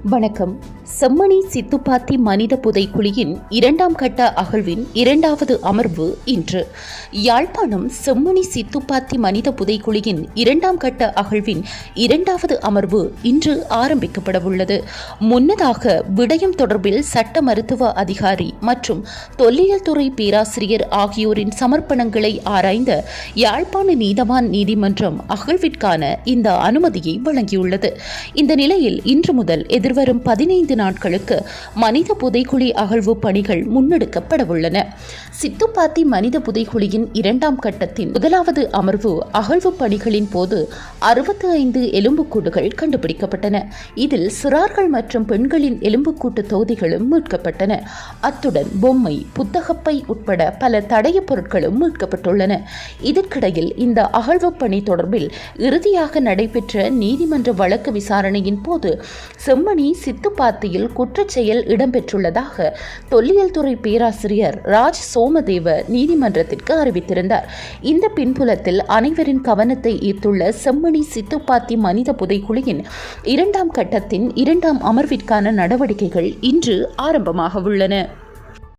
வணக்கம். செம்மணி சித்துப்பாத்தி மனித புதைக்குழியின் 2ஆம் கட்ட அகழ்வின் 2வது அமர்வு இன்று. யாழ்ப்பாணம் செம்மணி சித்துப்பாத்தி மனித புதைக்குழியின் 2ஆம் கட்ட அகழ்வின் 2வது அமர்வு இன்று ஆரம்பிக்கப்படவுள்ளது. முன்னதாக விடயம் தொடர்பில் சட்ட மருத்துவ அதிகாரி மற்றும் தொல்லியல் துறை பேராசிரியர் ஆகியோரின் சமர்ப்பணங்களை ஆராய்ந்த யாழ்ப்பாண நீதவான் நீதிமன்றம் அகழ்விற்கான இந்த அனுமதியை வழங்கியுள்ளது. இந்த நிலையில் இன்று முதல் எதிர்வரும் 15 நாட்களுக்கு மனித புதைக்குழி அகழ்வு பணிகள் முன்னெடுக்கப்படவுள்ளன. சித்துப்பாத்தி மனித புதைக்குழியின் 2ஆம் கட்டத்தின் 1வது அமர்வு அகழ்வு பணிகளின் போது 65 எலும்புக்கூடுகள் கண்டுபிடிக்கப்பட்டன. இதில் சிறார்கள் மற்றும் பெண்களின் எலும்புக்கூட்டு தொகுதிகளும் மீட்கப்பட்டன. அத்துடன் பொம்மை, புத்தகப்பை உட்பட பல தடயப் பொருட்களும் மீட்கப்பட்டுள்ளன. இதற்கிடையில் இந்த அகழ்வு பணி தொடர்பில் இறுதியாக நடைபெற்ற நீதிமன்ற வழக்கு விசாரணையின் போது செம்மணி சித்துப்பாத்தியில் குற்றச்செயல் இடம்பெற்றுள்ளதாக தொல்லியல் துறை பேராசிரியர் ராஜ் சோமதேவ நீதிமன்றத்திற்கு அறிவித்திருந்தார். இந்த பின்புலத்தில் அனைவரின் கவனத்தை ஈர்த்துள்ள செம்மணி சித்துப்பாத்தி மனித புதைக்குழியின் 2ஆம் கட்டத்தின் 2ஆம் அமர்விற்கான நடவடிக்கைகள் இன்று ஆரம்பமாக உள்ளன.